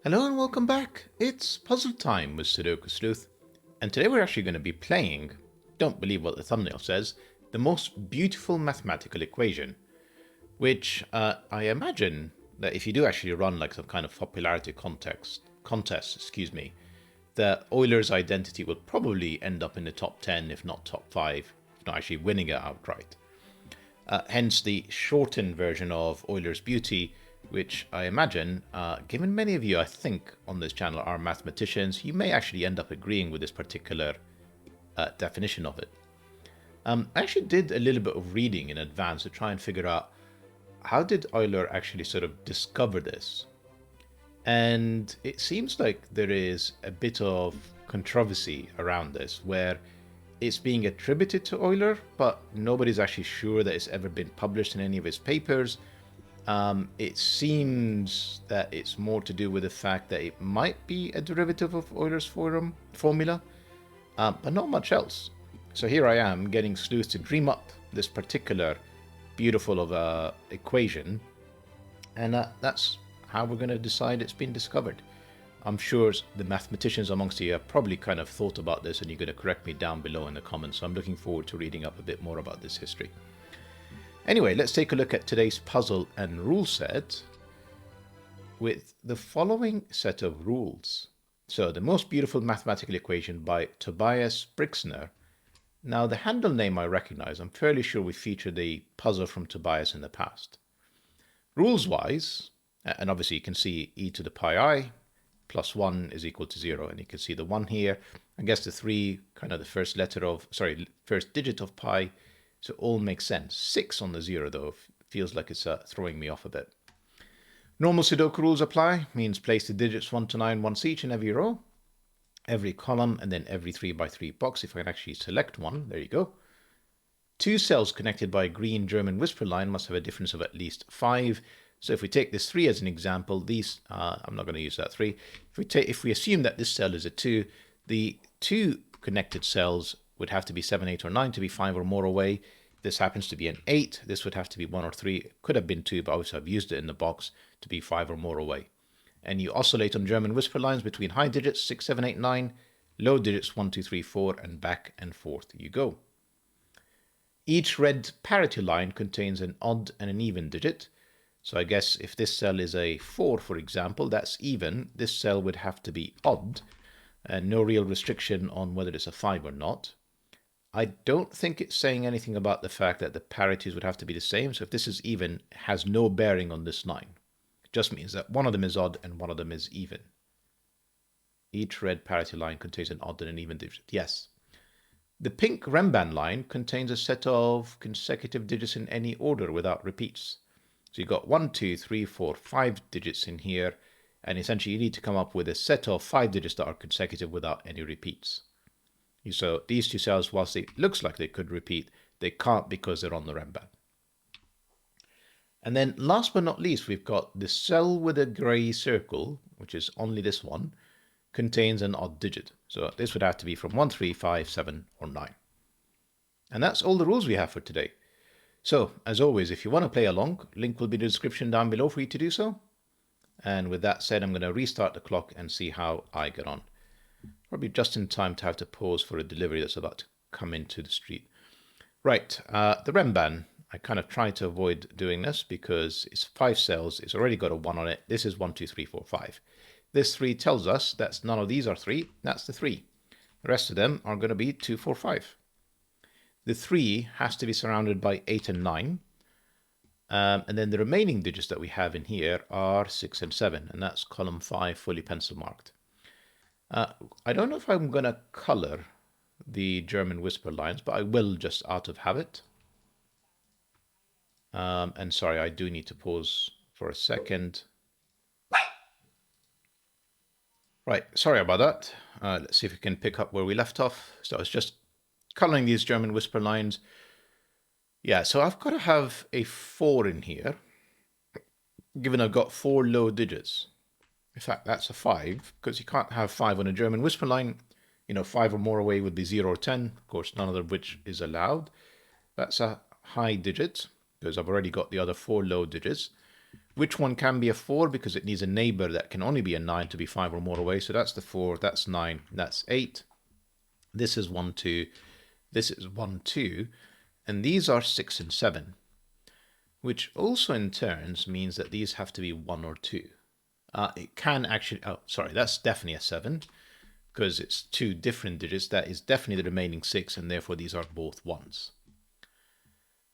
Hello and welcome back. It's puzzle time with Sudoku Sleuth, and today we're actually going to be playing, don't believe what the thumbnail says, the most beautiful mathematical equation, which I imagine that if you do actually run like some kind of popularity contest, that Euler's identity will probably end up in the top 10, if not top 5, if not actually winning it outright. Hence the shortened version of Euler's beauty, which I imagine, given many of you, I think, on this channel are mathematicians, you may actually end up agreeing with this particular definition of it. I actually did a little bit of reading in advance to try and figure out how did Euler actually sort of discover this. And it seems like there is a bit of controversy around this, where it's being attributed to Euler, but nobody's actually sure that it's ever been published in any of his papers. It seems that it's more to do with the fact that it might be a derivative of Euler's formula, but not much else. So here I am getting Sleuth to dream up this particular beautiful of equation, and that's how we're going to decide it's been discovered. I'm sure the mathematicians amongst you have probably kind of thought about this, and you're going to correct me down below in the comments, so I'm looking forward to reading up a bit more about this history. Anyway, let's take a look at today's puzzle and rule set with the following set of rules. So, the most beautiful mathematical equation by Tobias Brixner. Now, the handle name I recognize. I'm fairly sure we featured the puzzle from Tobias in the past. Rules-wise, and obviously you can see e to the pi I plus 1 is equal to 0, and you can see the 1 here. I guess the 3, kind of the first digit of pi. So all makes sense. 6 on the 0, though, feels like it's throwing me off a bit. Normal Sudoku rules apply, means place the digits 1 to 9 once each in every row, every column, and then every 3 by 3 box. If I can actually select one, there you go. 2 cells connected by a green German whisper line must have a difference of at least 5. So if we take this 3 as an example, these, I'm not going to use that 3. If we assume that this cell is a 2, the 2 connected cells would have to be 7, 8, or 9 to be 5 or more away. This happens to be an 8. This would have to be 1 or 3. It could have been 2, but obviously I've used it in the box to be 5 or more away. And you oscillate on German whisper lines between high digits 6, 7, 8, 9, low digits 1, 2, 3, 4, and back and forth you go. Each red parity line contains an odd and an even digit. So I guess if this cell is a 4, for example, that's even. This cell would have to be odd, and no real restriction on whether it's a 5 or not. I don't think it's saying anything about the fact that the parities would have to be the same. So if this is even, it has no bearing on this line. It just means that one of them is odd and one of them is even. Each red parity line contains an odd and an even digit. Yes. The pink Renban line contains a set of consecutive digits in any order without repeats. So you've got 1, 2, 3, 4, 5 digits in here, and essentially you need to come up with a set of 5 digits that are consecutive without any repeats. So these 2 cells, whilst it looks like they could repeat, they can't because they're on the Renban. And then last but not least, we've got the cell with a grey circle, which is only this one, contains an odd digit. So this would have to be from 1, 3, 5, 7, or 9. And that's all the rules we have for today. So, as always, if you want to play along, link will be in the description down below for you to do so. And with that said, I'm going to restart the clock and see how I get on. Probably just in time to have to pause for a delivery that's about to come into the street. Right, the Renban, I kind of try to avoid doing this because it's 5 cells, it's already got a 1 on it. This is 1, 2, 3, 4, 5. This 3 tells us that none of these are 3, that's the 3. The rest of them are going to be 2, 4, 5. The 3 has to be surrounded by 8 and 9. And then the remaining digits that we have in here are 6 and 7, and that's column 5 fully pencil marked. I don't know if I'm going to color the German whisper lines, but I will just out of habit. And sorry, I do need to pause for a second. Right, sorry about that. Let's see if we can pick up where we left off. So I was just coloring these German whisper lines. Yeah, so I've got to have a 4 in here, given I've got 4 low digits. In fact, that's a 5, because you can't have 5 on a German whisper line. 5 or more away would be 0 or 10. Of course, none of which is allowed. That's a high digit, because I've already got the other 4 low digits. which one can be a 4 because it needs a neighbor that can only be a 9 to be 5 or more away. So that's the 4, that's 9, that's 8. This is 1, 2, this is 1, 2, and these are 6 and 7, which also in turns means that these have to be 1 or 2. It can actually, oh, sorry, that's definitely a 7 because it's 2 different digits. That is definitely the remaining 6, and therefore these are both 1s.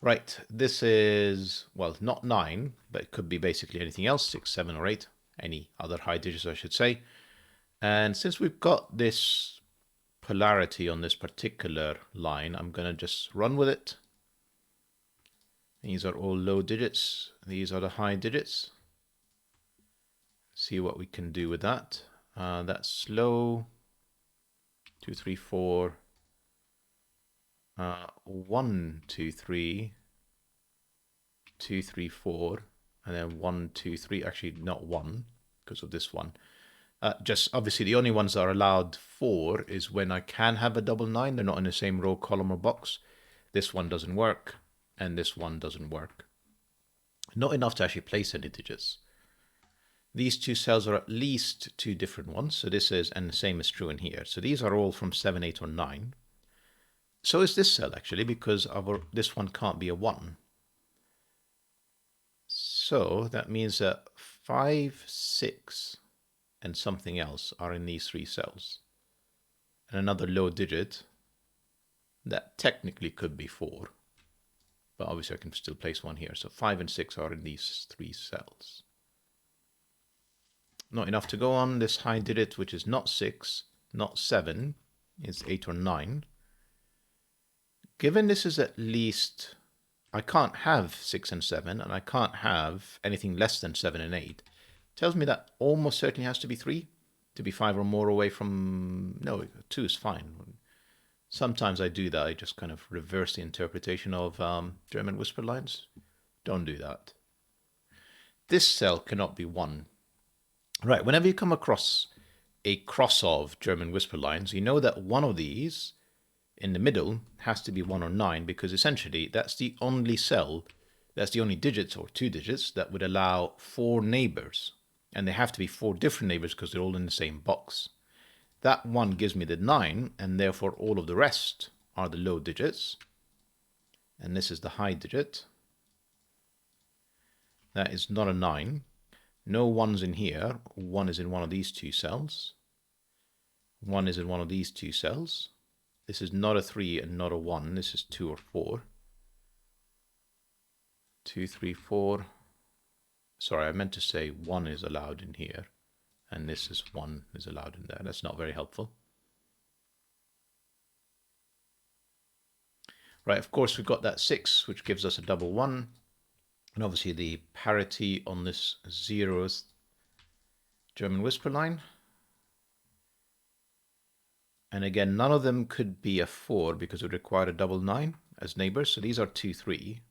Right, this is, well, not 9, but it could be basically anything else, 6, 7, or 8, any other high digits, I should say. And since we've got this polarity on this particular line, I'm going to just run with it. These are all low digits. These are the high digits. See what we can do with that. That's low. 2, 3, 4. 1, 2, 3. 2, 3, 4. And then 1, 2, 3. Actually, not 1 because of this one. Just obviously the only ones that are allowed 4 is when I can have a double 9. They're not in the same row, column, or box. This one doesn't work, and this one doesn't work. Not enough to actually place any digits. These two cells are at least 2 different ones. So this is, and the same is true in here. So these are all from 7, 8, or 9. So is this cell actually, because this one can't be a 1. So that means that 5, 6, and something else are in these 3 cells. And another low digit that technically could be 4. But obviously I can still place 1 here. So 5 and 6 are in these 3 cells. Not enough to go on. This high digit, which is not 6, not 7, is 8 or 9. Given this is at least, I can't have 6 and 7, and I can't have anything less than 7 and 8. Tells me that almost certainly has to be 3 to be 5 or more away from, no, 2 is fine. Sometimes I do that. I just kind of reverse the interpretation of German whisper lines. Don't do that. This cell cannot be 1. Right, whenever you come across a cross of German whisper lines, you know that one of these in the middle has to be 1 or 9 because essentially that's the only cell, that's the only digits or 2 digits that would allow 4 neighbors. And they have to be 4 different neighbors because they're all in the same box. That one gives me the 9, and therefore all of the rest are the low digits. And this is the high digit. That is not a 9. No 1's in here. 1 is in one of these 2 cells. 1 is in one of these 2 cells. This is not a 3 and not a 1. This is 2 or 4. 2, 3, 4. Sorry, I meant to say 1 is allowed in here. And this is 1 is allowed in there. That's not very helpful. Right, of course, we've got that 6, which gives us a double 1. And obviously the parity on this 0th German whisper line. And again, none of them could be a 4 because it would require a double 9 as neighbors. So these are 2, 3.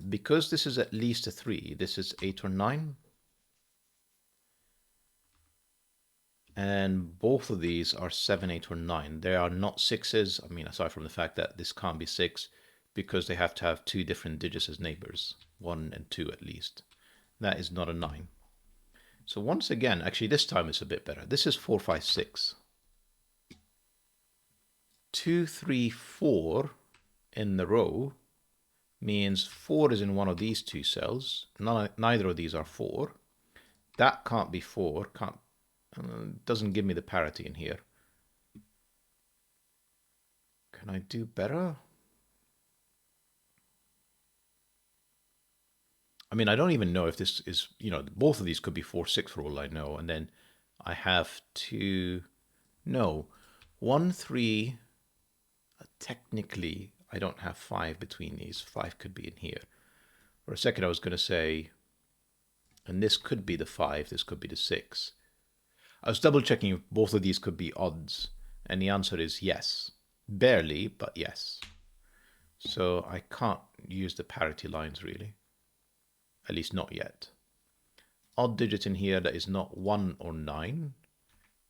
Because this is at least a 3, this is 8 or 9. And both of these are 7, 8, or 9. They are not 6s. I mean, aside from the fact that this can't be 6 because they have to have 2 different digits as neighbors, 1 and 2 at least. That is not a 9. So once again, actually this time it's a bit better. This is 4, 5, 6. 2, 3, 4 in the row means 4 is in one of these 2 cells. Neither of these are 4. That can't be 4. Doesn't give me the parity in here. Can I do better? I mean, I don't even know if this is, both of these could be 4, 6 for all I know. And then I have to, no, 1, 3, technically I don't have 5 between these. 5 could be in here. For a second I was going to say, and this could be the 5, this could be the 6. I was double checking if both of these could be odds, and the answer is yes. Barely, but yes. So I can't use the parity lines really. At least not yet. Odd digit in here that is not 1 or 9.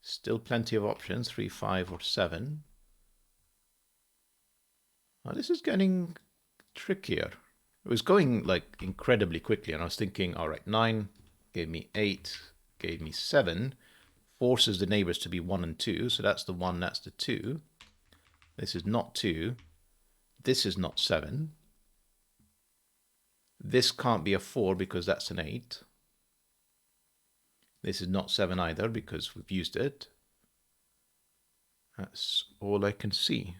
Still plenty of options, 3, 5, or 7. Now this is getting trickier. It was going like incredibly quickly, and I was thinking, all right, 9 gave me 8, gave me 7, forces the neighbors to be 1 and 2, so that's the 1, that's the 2. This is not 2. This is not 7. This can't be a 4 because that's an 8. This is not 7 either because we've used it. That's all I can see.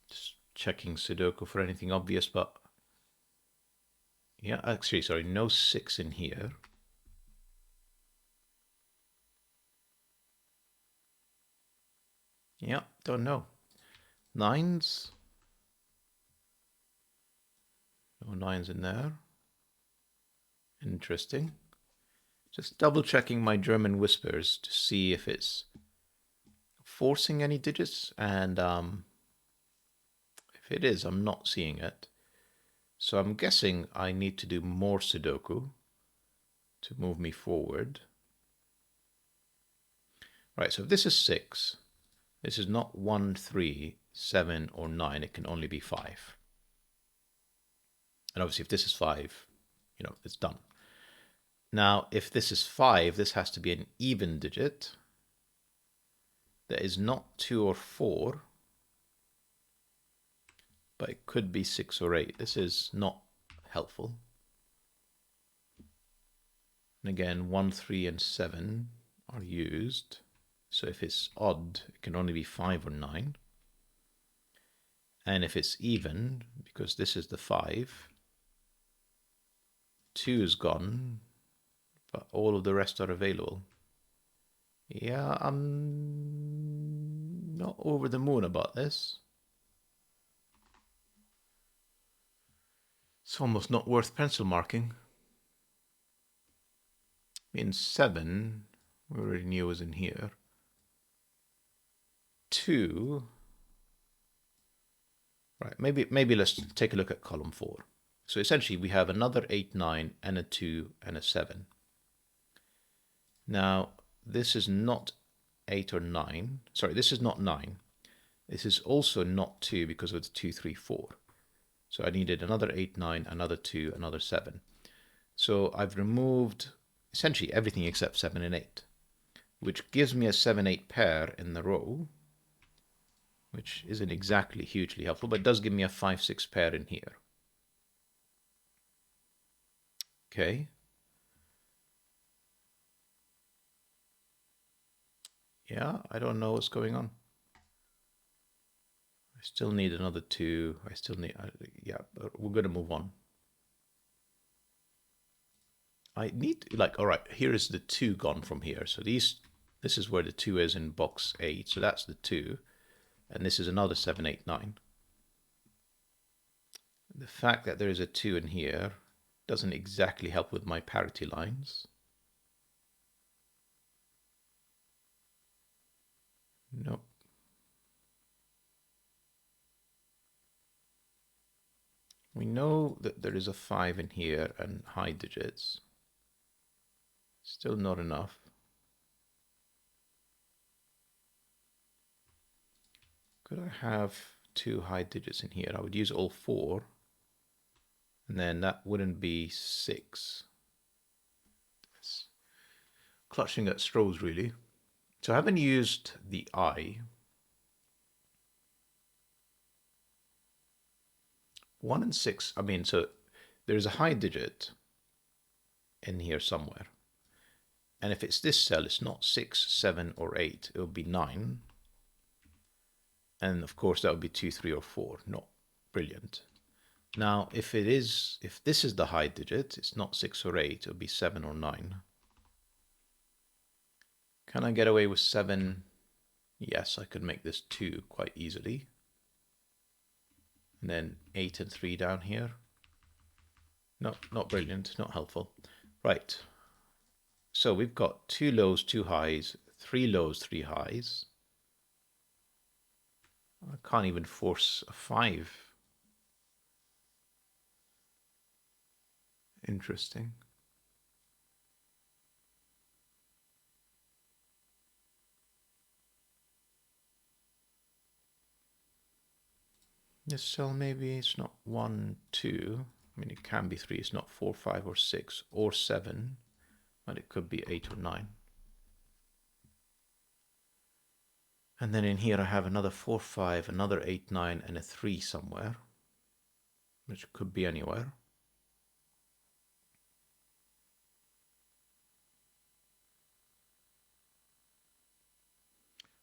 Just checking Sudoku for anything obvious, but yeah, actually, sorry, no 6 in here. Yeah, don't know. 9s. No 9s in there. Interesting. Just double checking my German whispers to see if it's forcing any digits, and if it is, I'm not seeing it. So I'm guessing I need to do more Sudoku to move me forward. Right, so if this is 6, this is not 1, 3, 7, or 9, it can only be 5. And obviously if this is 5, you know, it's done. Now, if this is 5, this has to be an even digit that is not 2 or 4, but it could be 6 or 8. This is not helpful. And again, 1, 3, and 7 are used. So if it's odd, it can only be 5 or 9. And if it's even, because this is the 5, 2 is gone, but all of the rest are available. Yeah, I'm not over the moon about this. It's almost not worth pencil marking. In 7, we already knew was in here. 2, right, maybe let's take a look at column 4. So essentially we have another 8, 9, and a 2, and a 7. Now, this is not 8 or 9. Sorry, this is not 9. This is also not 2 because of the 2, 3, 4. So I needed another 8, 9, another 2, another 7. So I've removed essentially everything except 7 and 8, which gives me a 7, 8 pair in the row, which isn't exactly hugely helpful, but does give me a 5, 6 pair in here. Okay. Yeah, I don't know what's going on. I still need another 2. I still need, yeah, but we're going to move on. I need, like, all right, here is the 2 gone from here. So this is where the 2 is in box 8. So that's the 2. And this is another 7, 8, 9. The fact that there is a 2 in here doesn't exactly help with my parity lines. Nope. We know that there is a 5 in here and high digits. Still not enough. Could I have 2 high digits in here? I would use all 4. And then that wouldn't be 6. It's clutching at straws, really. So I haven't used the I. 1 and 6, I mean, so there's a high digit in here somewhere. And if it's this cell, it's not 6, 7, or 8. It would be 9. And of course, that would be 2, 3, or 4. Not brilliant. Now, if this is the high digit, it's not 6 or 8. It would be 7 or 9. Can I get away with 7? Yes, I could make this 2 quite easily. And then 8 and 3 down here. No, not brilliant, not helpful. Right. So we've got 2 lows, 2 highs, 3 lows, 3 highs. I can't even force a 5. Interesting. This cell maybe it's not 1, 2. I mean, it can be 3. It's not 4, 5, or 6, or 7. But it could be 8 or 9. And then in here I have another 4, 5, another 8, 9, and a 3 somewhere. Which could be anywhere.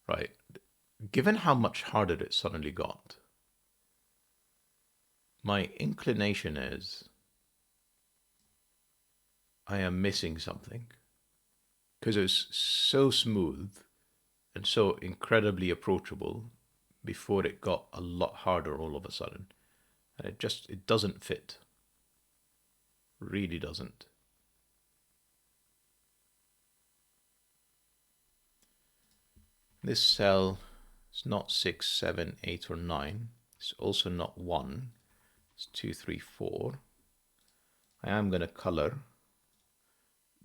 Right. Given how much harder it suddenly got, my inclination is I am missing something. Because it was so smooth and so incredibly approachable before it got a lot harder all of a sudden. And it doesn't fit. Really doesn't. This cell is not 6, 7, 8, or 9. It's also not 1. It's 2, 3, 4. I am going to color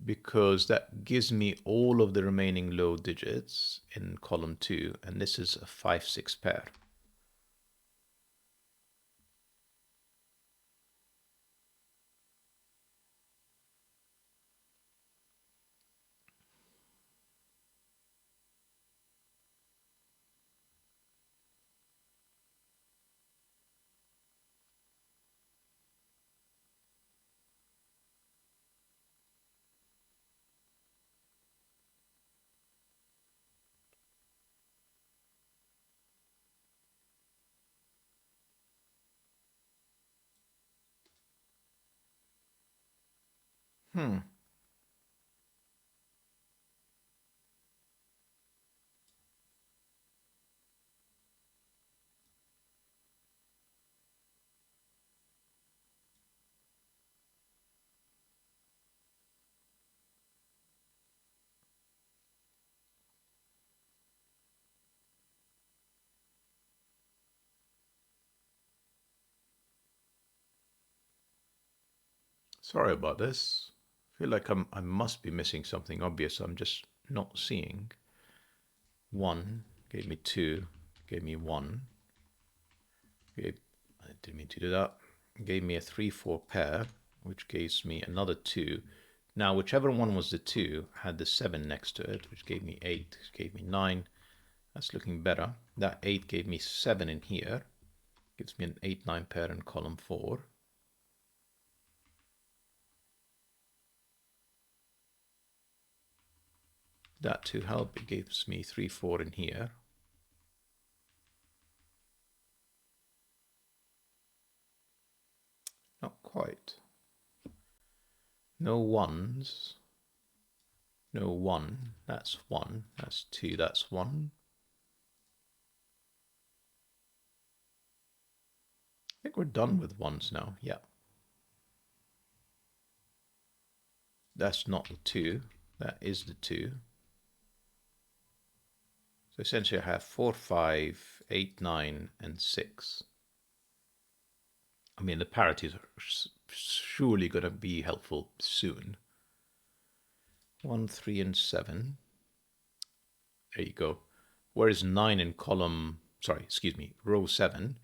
because that gives me all of the remaining low digits in column 2, and this is a 5, 6 pair. Sorry about this. I feel like I must be missing something obvious I'm just not seeing. 1 gave me 2, gave me 1. I didn't mean to do that. Gave me a 3, 4 pair, which gives me another 2. Now, whichever one was the 2 had the 7 next to it, which gave me 8, which gave me 9. That's looking better. That 8 gave me 7 in here. Gives me an 8, 9 pair in column 4. That to help, it gives me 3, 4 in here. Not quite. No 1s. No 1. That's 1. That's 2. That's 1. I think we're done with 1s now. Yeah. That's not the 2. That is the 2. So essentially I have 4, 5, 8, 9, and 6. I mean, the parities are surely going to be helpful soon. 1, 3, and 7. There you go. Whereas 9 in row 7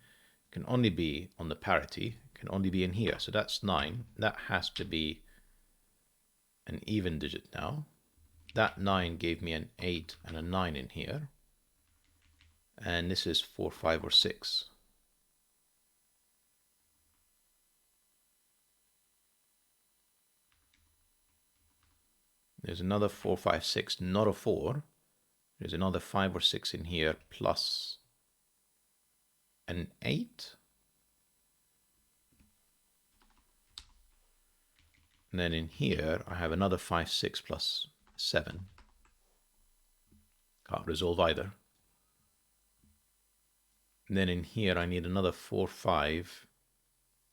can only be on the parity, can only be in here. So that's 9. That has to be an even digit now. That 9 gave me an 8 and a 9 in here. And this is 4, 5, or 6. There's another 4, 5, 6, not a 4. There's another 5 or 6 in here, plus an 8. And then in here, I have another 5, 6 plus 7. Can't resolve either. And then in here, I need another 4, 5,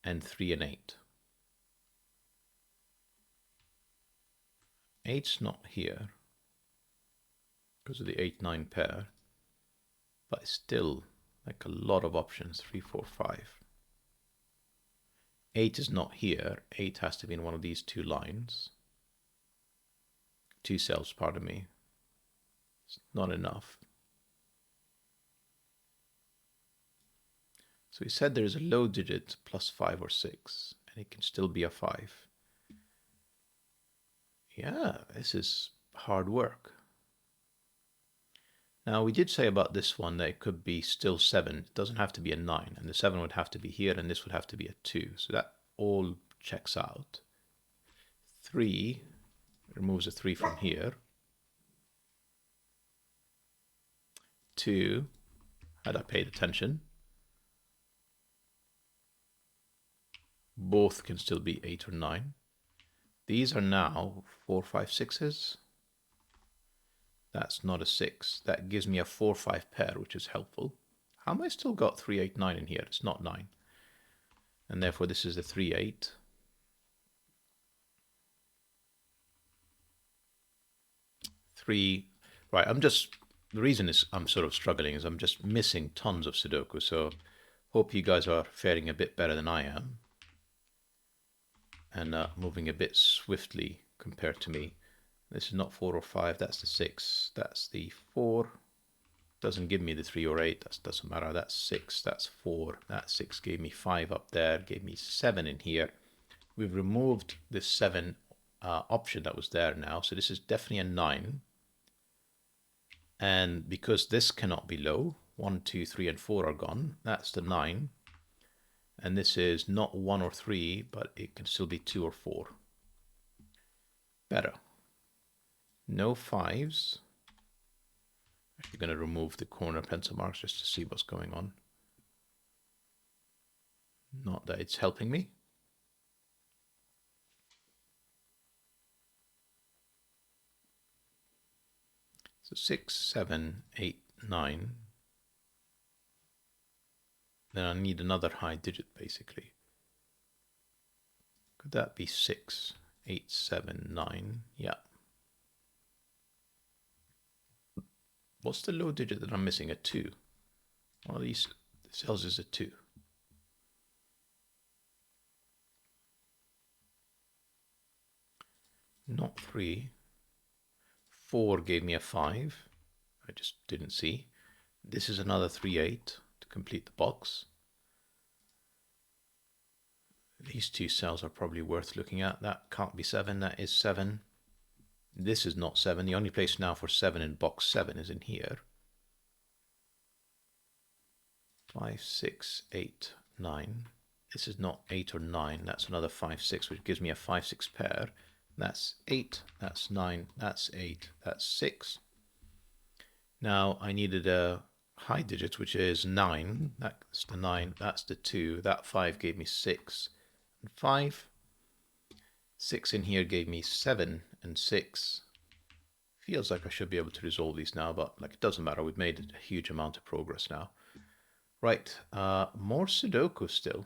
and 3 and 8. 8's not here because of the 8, 9 pair, but it's still like a lot of options. 3, 4, 5. 8 is not here. 8 has to be in one of these two lines. 2 cells, pardon me. It's not enough. So we said there's a low digit plus 5 or 6, and it can still be a 5. Yeah, this is hard work. Now, we did say about this one that it could be still 7. It doesn't have to be a 9, and the 7 would have to be here, and this would have to be a 2. So that all checks out. 3 removes a 3 from here. 2, had I paid attention. Both can still be 8 or 9. These are now 4, 5, 6s. That's not a 6. That gives me a 4, 5 pair, which is helpful. How am I still got 3, 8, 9 in here? It's not 9. And therefore this is a 3, 8. Right, the reason is I'm sort of struggling is I'm just missing tons of Sudoku, so hope you guys are faring a bit better than I am. And moving a bit swiftly compared to me. This is not 4 or 5, that's the 6, that's the 4. Doesn't give me the 3 or 8, that doesn't matter, that's 6, that's 4, that 6 gave me 5 up there, gave me 7 in here. We've removed this 7 option that was there now, so this is definitely a 9. And because this cannot be low, 1, 2, 3, and 4 are gone, that's the 9. And this is not 1 or 3, but it can still be 2 or 4. Better. No 5s. Actually going to remove the corner pencil marks just to see what's going on. Not that it's helping me. So 6, 7, 8, 9. Then I need another high digit basically. Could that be 6, 8, 7, 9? Yeah. What's the low digit that I'm missing? A 2. One of these cells is a 2. Not 3. 4 gave me a 5. I just didn't see. This is another 3, 8 to complete the box. These 2 cells are probably worth looking at. That can't be 7. That is 7. This is not 7. The only place now for 7 in box 7 is in here. 5, 6, 8, 9. This is not 8 or 9. That's another 5, 6, which gives me a 5, 6 pair. That's 8, that's 9, that's 8, that's 6. Now I needed a high digit, which is 9. That's the 9, that's the 2. That 5 gave me 6 and 5. 6 in here gave me 7 and 6. Feels like I should be able to resolve these now, but like it doesn't matter. We've made a huge amount of progress now. Right, more Sudoku still.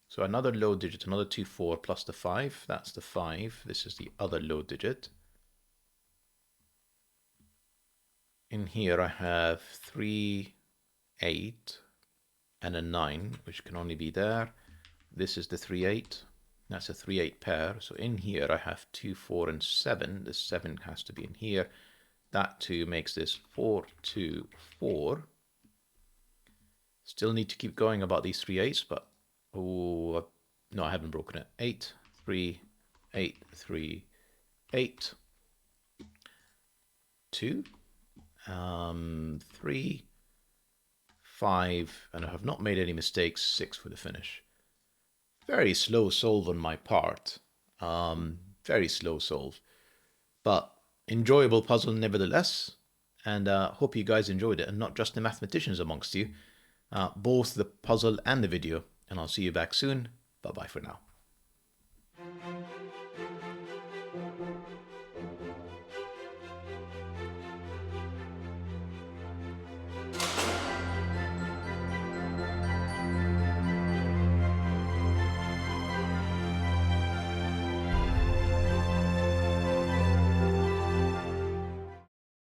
So another low digit, another 2, 4 plus the 5. That's the 5. This is the other low digit. In here I have 3, 8, and a 9, which can only be there. This is the 3, 8. That's a 3, 8 pair. So in here I have 2, 4, and 7. This 7 has to be in here. That 2 makes this 4, 2, 4. Still need to keep going about these 3 8s, but oh, no, I haven't broken it. 8, 3, 8, 3, 8, 2, 3, 5, and I have not made any mistakes. 6 for the finish. Very slow solve on my part. Very slow solve, but enjoyable puzzle nevertheless. And hope you guys enjoyed it, and not just the mathematicians amongst you. Both the puzzle and the video. And I'll see you back soon. Bye bye for now.